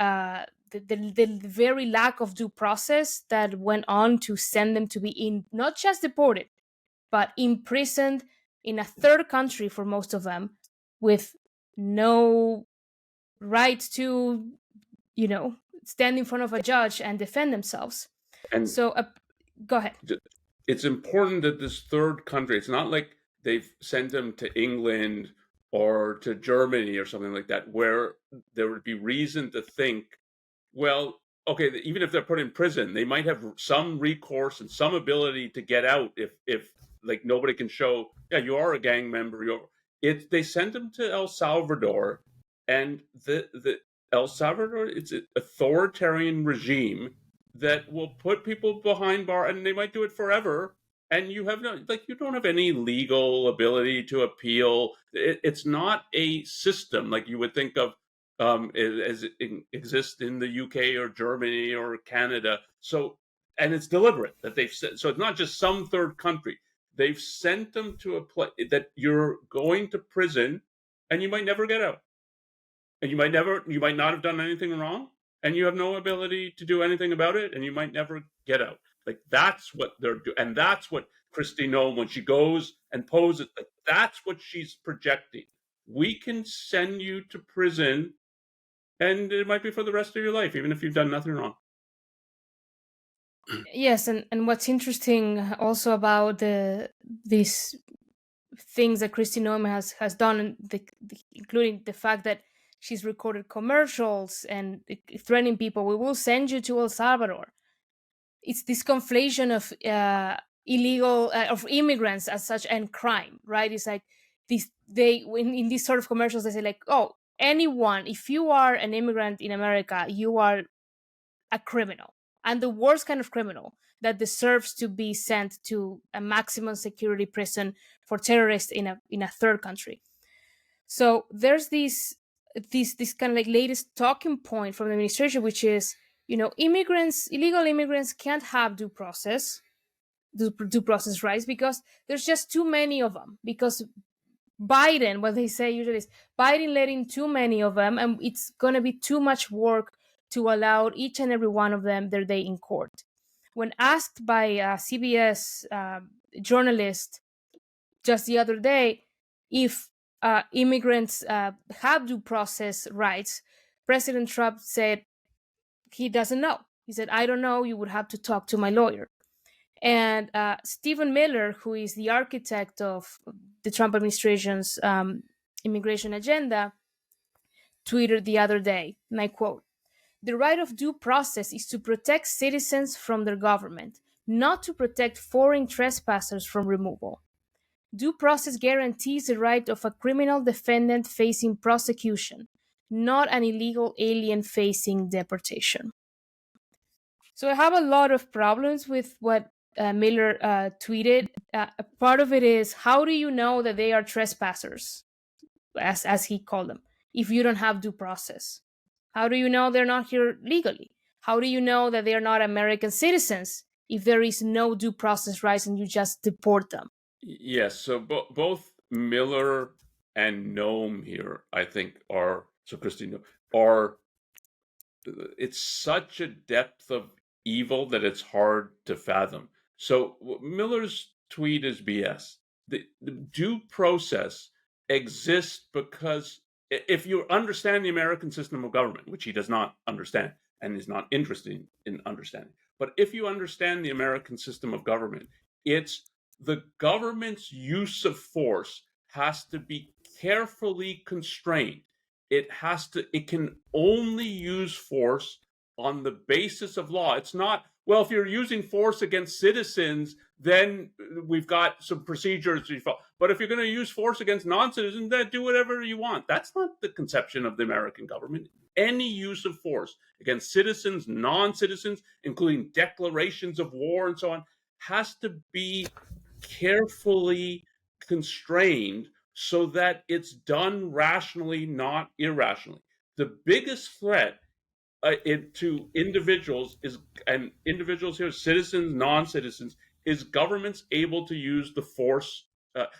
the very lack of due process that went on to send them to be not just deported, but imprisoned in a third country for most of them, with no right to, stand in front of a judge and defend themselves. And so, go ahead. It's important that this third country, it's not like they've sent them to England or to Germany or something like that, where there would be reason to think, well, okay, even if they're put in prison, they might have some recourse and some ability to get out if like nobody can show, yeah, you are a gang member. They sent them to El Salvador, and the El Salvador, it's an authoritarian regime that will put people behind bars, and they might do it forever. and you have no, like, you don't have any legal ability to appeal. It's not a system like you would think of as it exists in the UK or Germany or Canada. So, and it's deliberate that they've said, so it's not just some third country. They've sent them to a place that you're going to prison and you might never get out. And you might not have done anything wrong, and you have no ability to do anything about it, and you might never get out. Like, that's what they're doing. And that's what Kristi Noem, when she goes and poses, like, that's what she's projecting. We can send you to prison, and it might be for the rest of your life, even if you've done nothing wrong. Yes, and what's interesting also about these things that Kristi Noem has done, including the fact that she's recorded commercials and threatening people, we will send you to El Salvador. It's this conflation of of immigrants as such and crime, right? It's like this, in these sort of commercials, they say like, oh, anyone, if you are an immigrant in America, you are a criminal, and the worst kind of criminal that deserves to be sent to a maximum security prison for terrorists in a third country. So there's this kind of like latest talking point from the administration, which is, illegal immigrants can't have due process rights because there's just too many of them. Because Biden, what they say usually is Biden let in too many of them, and it's going to be too much work to allow each and every one of them their day in court. When asked by a CBS journalist just the other day if immigrants have due process rights, President Trump said he doesn't know. He said, I don't know, you would have to talk to my lawyer. And Stephen Miller, who is the architect of the Trump administration's immigration agenda, tweeted the other day, and I quote, "The right of due process is to protect citizens from their government, not to protect foreign trespassers from removal. Due process guarantees the right of a criminal defendant facing prosecution, not an illegal alien facing deportation." So I have a lot of problems with what Miller tweeted. Part of it is, how do you know that they are trespassers, as he called them, if you don't have due process? How do you know they're not here legally? How do you know that they are not American citizens if there is no due process rights and you just deport them? Yes, so both Miller and Noem here, I think, Kristi Noem, are, it's such a depth of evil that it's hard to fathom. So Miller's tweet is BS. The due process exists because if you understand the American system of government, which he does not understand and is not interested in understanding, but if you understand the American system of government, it's the government's use of force has to be carefully constrained. It can only use force on the basis of law. It's not, well, if you're using force against citizens, then we've got some procedures to follow. But if you're going to use force against non-citizens, then do whatever you want. That's not the conception of the American government. Any use of force against citizens, non-citizens, including declarations of war and so on, has to be carefully constrained so that it's done rationally, not irrationally. The biggest threat to individuals and individuals here, citizens, non-citizens, is governments able to use the force,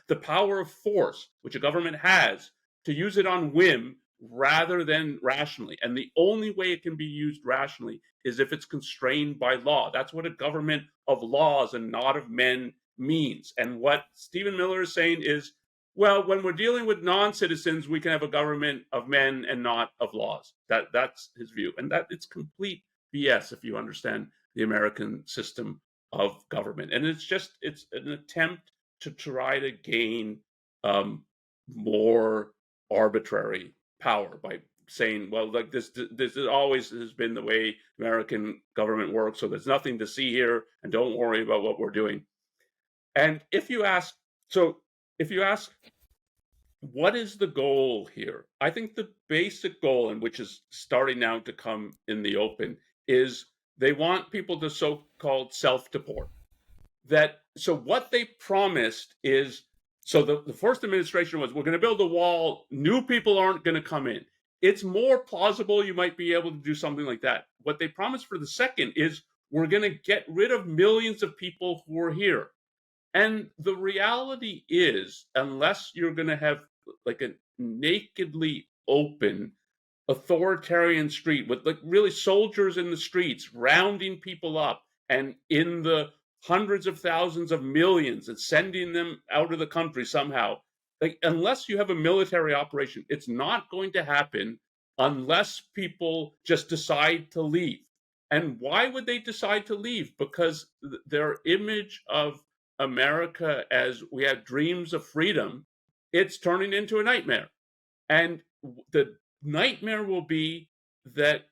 the power of force, which a government has, to use it on whim rather than rationally. And the only way it can be used rationally is if it's constrained by law. That's what a government of laws and not of men means. And what Stephen Miller is saying is, well, when we're dealing with non-citizens, we can have a government of men and not of laws. That's his view. And that it's complete BS if you understand the American system of government. And it's an attempt to try to gain more arbitrary power by saying, well, like this always has been the way American government works, so there's nothing to see here, and don't worry about what we're doing. And if you ask, what is the goal here? I think the basic goal, and which is starting now to come in the open, is they want people to so-called self-deport. That so what they promised is, so the first administration was, we're going to build a wall, new people aren't going to come in. It's more plausible you might be able to do something like that. What they promised for the second is, we're going to get rid of millions of people who are here. And the reality is, unless you're going to have like a nakedly open authoritarian street with like really soldiers in the streets rounding people up and in the hundreds of thousands of millions and sending them out of the country somehow, like unless you have a military operation, it's not going to happen unless people just decide to leave. And why would they decide to leave? Because their image of America as we have dreams of freedom, it's turning into a nightmare. And the nightmare will be that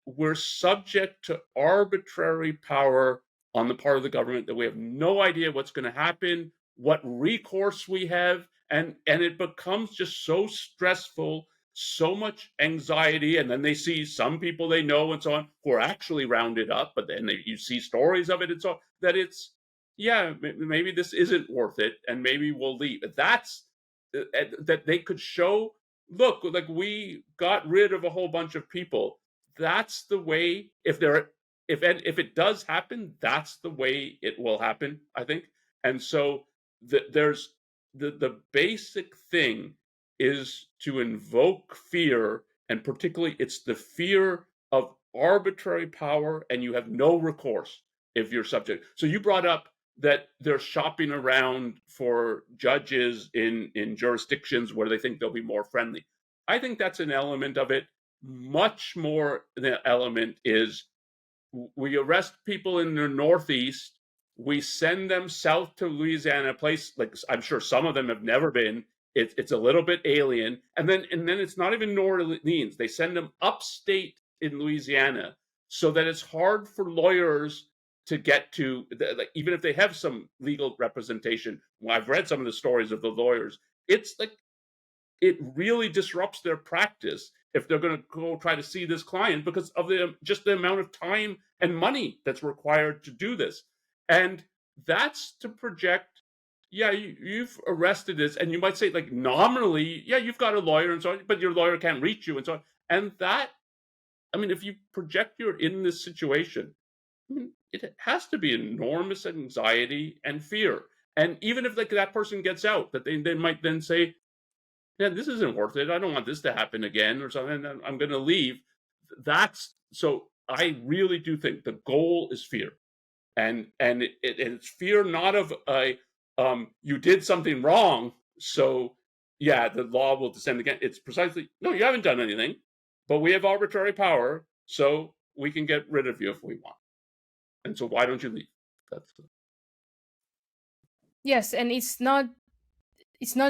we're subject to arbitrary power on the part of the government, that we have no idea what's going to happen, what recourse we have, and it becomes just so stressful, so much anxiety. And then they see some people they know and so on who are actually rounded up, but then you see stories of it and so on, that it's, yeah, maybe this isn't worth it and maybe we'll leave. That's that they could show, look, like we got rid of a whole bunch of people. That's the way, if it does happen, that's the way it will happen, I think. And so there's the basic thing is to invoke fear, and particularly it's the fear of arbitrary power, and you have no recourse if you're subject. So you brought up that they're shopping around for judges in jurisdictions where they think they'll be more friendly. I think that's an element of it. Much more the element is, we arrest people in the Northeast, we send them south to Louisiana, a place like I'm sure some of them have never been. It's a little bit alien, and then it's not even New Orleans. They send them upstate in Louisiana, so that it's hard for lawyers to get to, like, even if they have some legal representation. Well, I've read some of the stories of the lawyers. It's like, it really disrupts their practice if they're going to go try to see this client, because of just the amount of time and money that's required to do this. And that's to project, yeah, you've arrested this, and you might say, like, nominally, yeah, you've got a lawyer and so on, but your lawyer can't reach you and so on. And that, I mean, if you project you're in this situation, I mean, it has to be enormous anxiety and fear. And even if like that person gets out, that they might then say, yeah, this isn't worth it. I don't want this to happen again or something. I'm going to leave. That's, so I really do think the goal is fear, and it's fear not of you did something wrong, so yeah, the law will descend again. It's precisely, no, you haven't done anything, but we have arbitrary power, so we can get rid of you if we want. And so why don't you leave? That's Yes, and it's not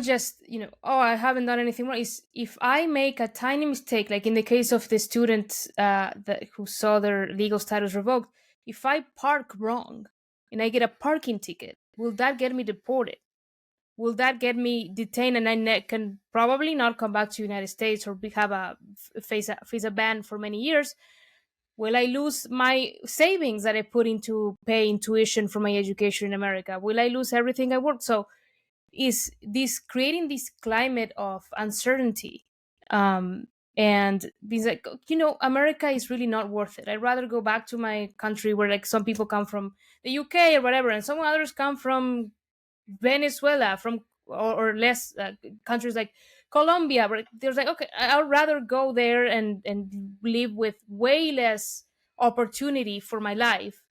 just, oh, I haven't done anything wrong. It's if I make a tiny mistake, like in the case of the student who saw their legal status revoked, if I park wrong and I get a parking ticket, will that get me deported? Will that get me detained, and I can probably not come back to the United States or face a ban for many years? Will I lose my savings that I put into paying tuition for my education in America? Will I lose everything I worked? So is this creating this climate of uncertainty, and being like, America is really not worth it. I'd rather go back to my country where, like, some people come from the UK or whatever, and some others come from Venezuela, from or less countries like Colombia, where there's like, okay, I'd rather go there and live with way less opportunity for my life,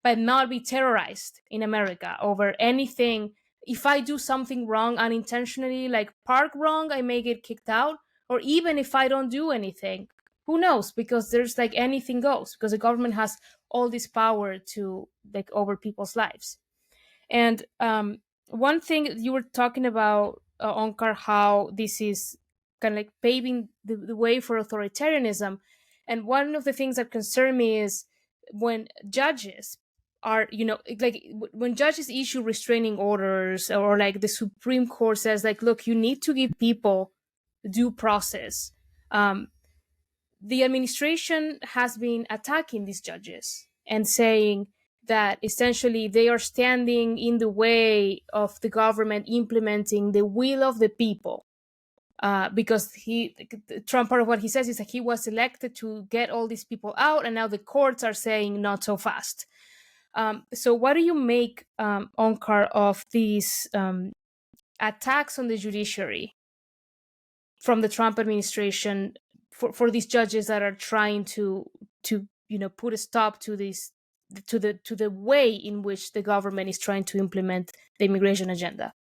but not be terrorized in America over anything. If I do something wrong unintentionally, like park wrong, I may get kicked out. Or even if I don't do anything, who knows? Because there's like anything goes, because the government has all this power to, like, over people's lives. And one thing you were talking about, Onkar, how this is kind of like paving the way for authoritarianism. And one of the things that concern me is when judges are, like when judges issue restraining orders, or like the Supreme Court says, like, look, you need to give people due process. The administration has been attacking these judges and saying, that essentially they are standing in the way of the government implementing the will of the people. Because Trump, part of what he says is that he was elected to get all these people out, and now the courts are saying not so fast. So what do you make, Onkar, of these attacks on the judiciary from the Trump administration for these judges that are trying to put a stop to this, to the way in which the government is trying to implement the immigration agenda?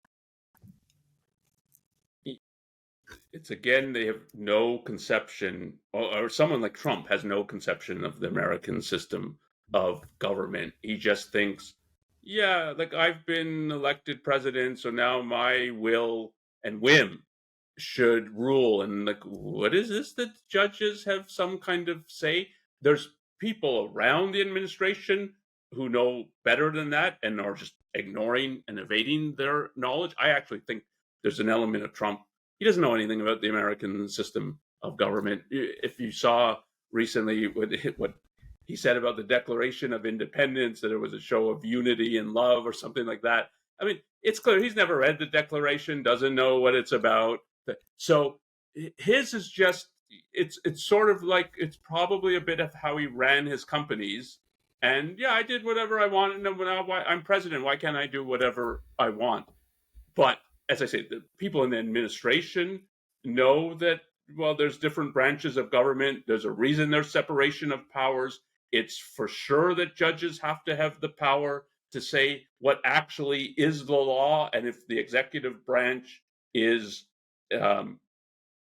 It's again, they have no conception, or someone like Trump has no conception of the American system of government. He just thinks, yeah, like I've been elected president, so now my will and whim should rule. And like, what is this that judges have some kind of say? There's people around the administration who know better than that and are just ignoring and evading their knowledge. I actually think there's an element of Trump. He doesn't know anything about the American system of government. If you saw recently what he said about the Declaration of Independence, that it was a show of unity and love or something like that. I mean, it's clear he's never read the Declaration, doesn't know what it's about. So his is just, it's sort of like, it's probably a bit of how he ran his companies. And yeah, I did whatever I wanted. And now I'm president. Why can't I do whatever I want? But as I say, the people in the administration know that, well, there's different branches of government. There's a reason there's separation of powers. It's for sure that judges have to have the power to say what actually is the law. And if the executive branch is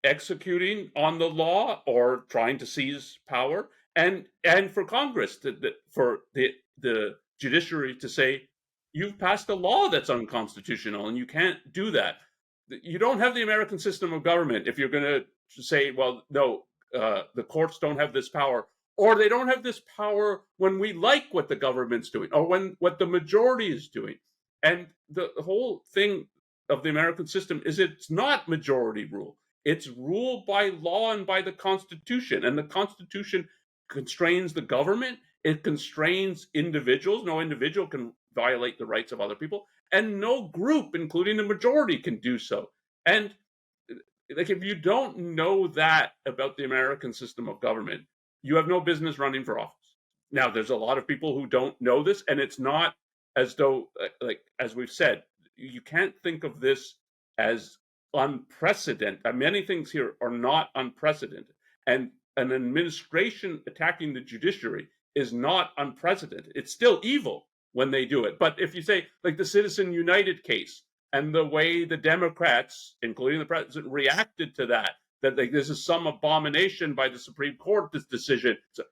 executing on the law or trying to seize power, and for Congress, for the judiciary to say, you've passed a law that's unconstitutional and you can't do that. You don't have the American system of government if you're going to say, well, no, the courts don't have this power, or they don't have this power when we like what the government's doing or when what the majority is doing. And the whole thing of the American system is it's not majority rule. It's rule by law and by the Constitution. And the Constitution constrains the government. It constrains individuals. No individual can violate the rights of other people. And no group, including the majority, can do so. And like, if you don't know that about the American system of government, you have no business running for office. Now, there's a lot of people who don't know this, and it's not as though, like, as we've said, you can't think of this as unprecedented. Many things here are not unprecedented. And an administration attacking the judiciary is not unprecedented. It's still evil when they do it. But if you say, like the Citizen United case and the way the Democrats, including the president, reacted to that like, this is some abomination by the Supreme Court, this decision. So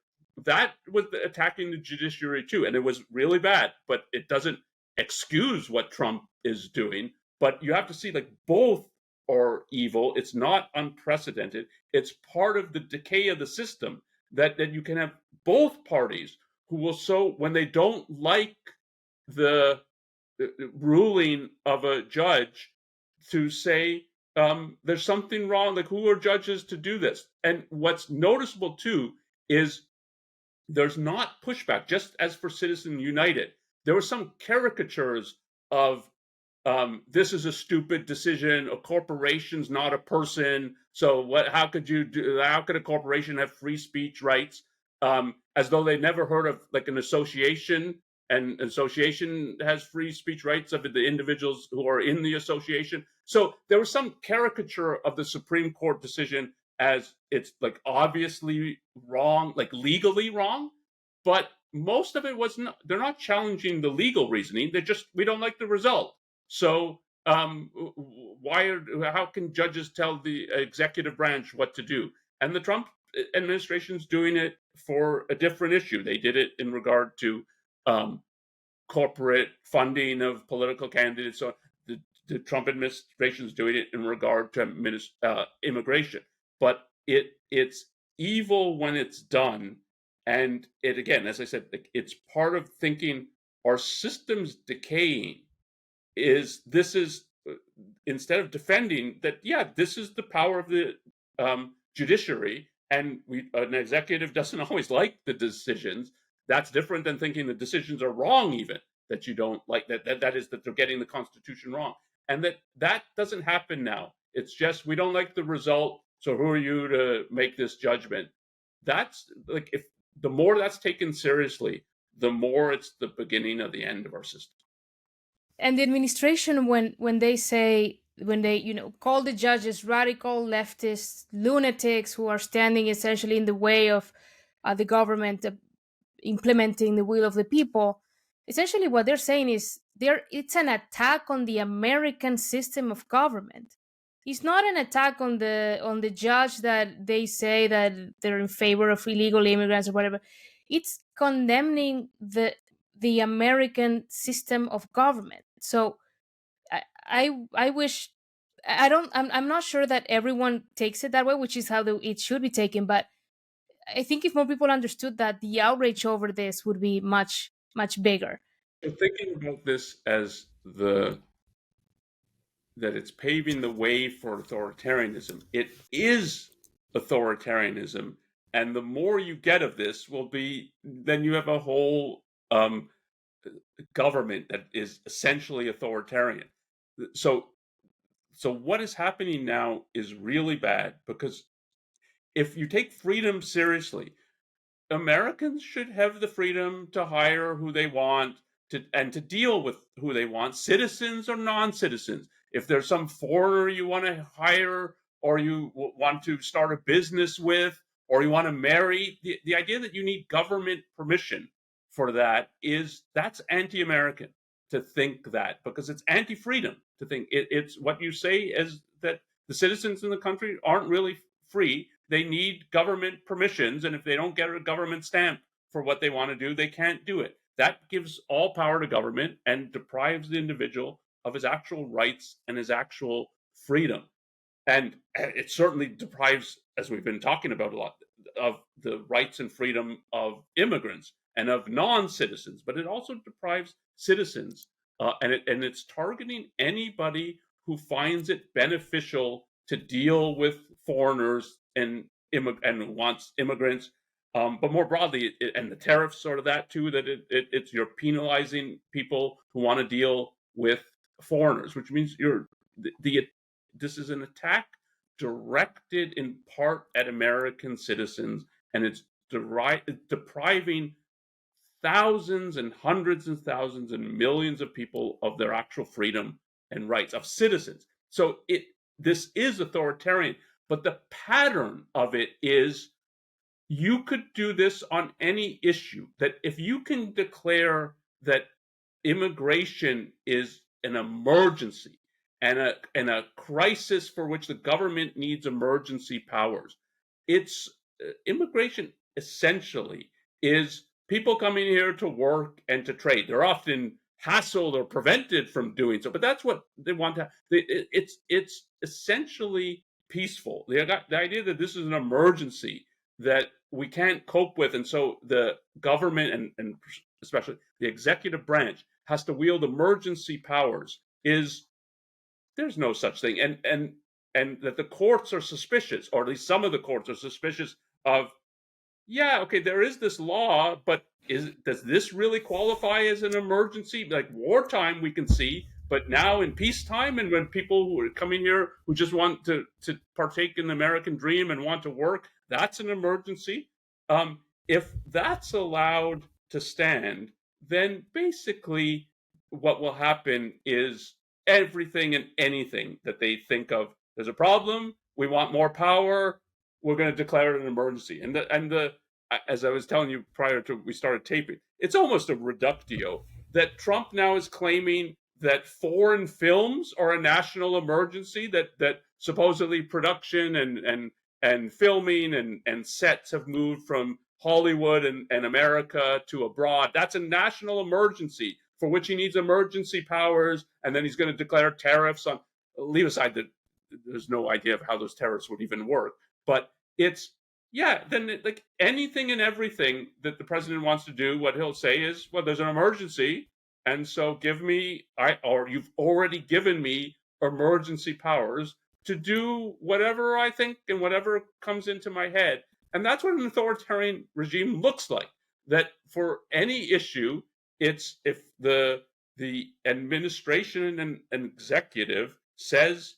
that was attacking the judiciary too. And it was really bad, but it doesn't excuse what Trump is doing. But you have to see, like, both are evil. It's not unprecedented. It's part of the decay of the system that you can have both parties who will, so when they don't like the ruling of a judge, to say there's something wrong, like, who are judges to do this? And what's noticeable too is there's not pushback. Just as for Citizen United, there were some caricatures of this is a stupid decision, a corporation's not a person, so what? How could a corporation have free speech rights? As though they never heard of, like, an association, and association has free speech rights of the individuals who are in the association. So there was some caricature of the Supreme Court decision as it's, like, obviously wrong, like legally wrong, but most of it was not. They're not challenging the legal reasoning. They just, we don't like the result. So how can judges tell the executive branch what to do? And the Trump administration's doing it for a different issue. They did it in regard to corporate funding of political candidates. So the Trump administration is doing it in regard to immigration. But it's evil when it's done. And it, again, as I said, it's part of thinking our system's decaying. This is instead of defending that, yeah, this is the power of the judiciary, and an executive doesn't always like the decisions, That's different than thinking the decisions are wrong, even that you don't like, that is that they're getting the Constitution wrong. And that doesn't happen now. It's just, we don't like the result, so who are you to make this judgment? That's like, if the more that's taken seriously, the more it's the beginning of the end of our system. And the administration, when they say, when they call the judges radical leftists, lunatics who are standing essentially in the way of the government implementing the will of the people, essentially what they're saying is it's an attack on the American system of government. It's not an attack on the judge that they say that they're in favor of illegal immigrants or whatever. It's condemning the American system of government. So I wish, I'm not sure that everyone takes it that way, which is how it should be taken. But I think if more people understood that, the outrage over this would be much, much bigger. So thinking about this as that it's paving the way for authoritarianism, it is authoritarianism. And the more you get of this will be, then you have a whole government that is essentially authoritarian. So what is happening now is really bad, because if you take freedom seriously, Americans should have the freedom to hire who they want and to deal with who they want, citizens or non-citizens. If there's some foreigner you want to hire, or you want to start a business with, or you want to marry, the idea that you need government permission for that's anti-American to think that, because it's anti-freedom to think it's what you say is that the citizens in the country aren't really free. They need government permissions, and if they don't get a government stamp for what they want to do, they can't do it. That gives all power to government and deprives the individual of his actual rights and his actual freedom. And it certainly deprives, as we've been talking about a lot, of the rights and freedom of immigrants and of non-citizens, but it also deprives citizens, and it's targeting anybody who finds it beneficial to deal with foreigners and wants immigrants, but more broadly, and the tariffs sort of that too, that it's you're penalizing people who want to deal with foreigners, which means this is an attack directed in part at American citizens, and it's depriving thousands and hundreds of thousands and millions of people of their actual freedom and rights of citizens. So this is authoritarian, but the pattern of it is, you could do this on any issue. That if you can declare that immigration is an emergency and a crisis for which the government needs emergency powers, immigration essentially is people coming here to work and to trade. They're often hassled or prevented from doing so, but that's what they want to. It's essentially peaceful. The idea that this is an emergency that we can't cope with, and so the government and especially the executive branch has to wield emergency powers, there's no such thing. And that the courts are suspicious, or at least some of the courts are suspicious of, yeah, okay, there is this law, but does this really qualify as an emergency? Like wartime, we can see, but now in peacetime, and when people who are coming here who just want to partake in the American dream and want to work, that's an emergency. If that's allowed to stand, then basically what will happen is everything and anything that they think of, there's a problem, we want more power, we're going to declare it an emergency. And as I was telling you prior to we started taping, it's almost a reductio that Trump now is claiming that foreign films are a national emergency, that supposedly production and filming and sets have moved from Hollywood and America to abroad. That's a national emergency for which he needs emergency powers, and then he's going to declare tariffs on. Leave aside that there's no idea of how those tariffs would even work, but like anything and everything that the president wants to do, what he'll say is, well, there's an emergency, and so you've already given me emergency powers to do whatever I think and whatever comes into my head. And that's what an authoritarian regime looks like. that for any issue, it's if the administration and executive says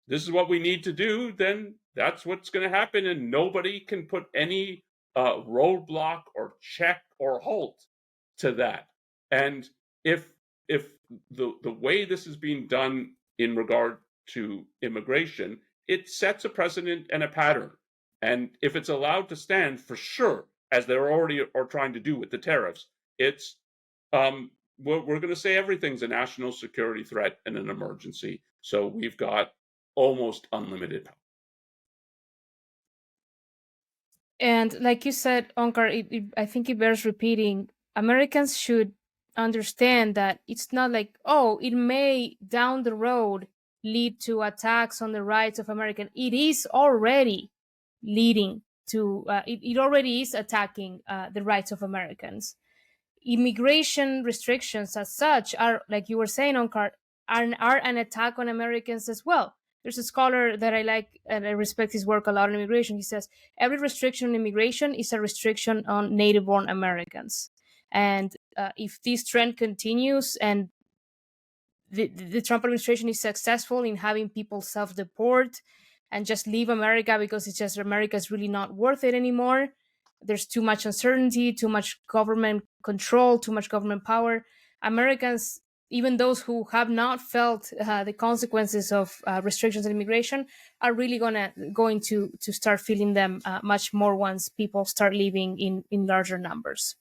this is what we need to do, then that's what's going to happen, and nobody can put any roadblock or check or halt to that. And if the way this is being done in regard to immigration, it sets a precedent and a pattern. And if it's allowed to stand, for sure, as they're already are trying to do with the tariffs, it's we're going to say everything's a national security threat and an emergency. So we've got almost unlimited power. And like you said, Onkar, I think it bears repeating. Americans should understand that it's not like, oh, it may down the road lead to attacks on the rights of Americans. It is already leading to, it already is attacking the rights of Americans. Immigration restrictions as such are, like you were saying, Onkar, are an attack on Americans as well. There's a scholar that I like and I respect his work a lot on immigration. He says every restriction on immigration is a restriction on native-born Americans. And if this trend continues and the Trump administration is successful in having people self-deport and just leave America because it's just America is really not worth it anymore, there's too much uncertainty, too much government control, too much government power, Americans, even those who have not felt the consequences of restrictions on immigration, are really going to start feeling them much more once people start leaving in larger numbers.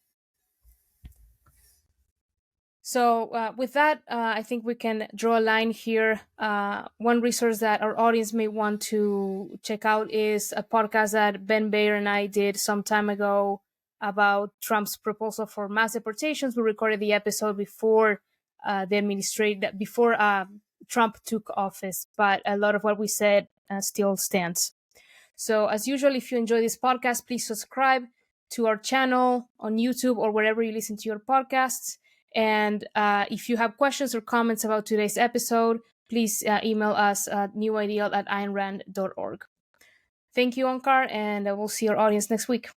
So with that, I think we can draw a line here. One resource that our audience may want to check out is a podcast that Ben Bayer and I did some time ago about Trump's proposal for mass deportations. We recorded the episode before Trump took office, but a lot of what we said still stands. So as usual, if you enjoy this podcast, please subscribe to our channel on YouTube or wherever you listen to your podcasts. And if you have questions or comments about today's episode, please email us at newideal@aynrand.org. Thank you, Onkar, and we'll see our audience next week.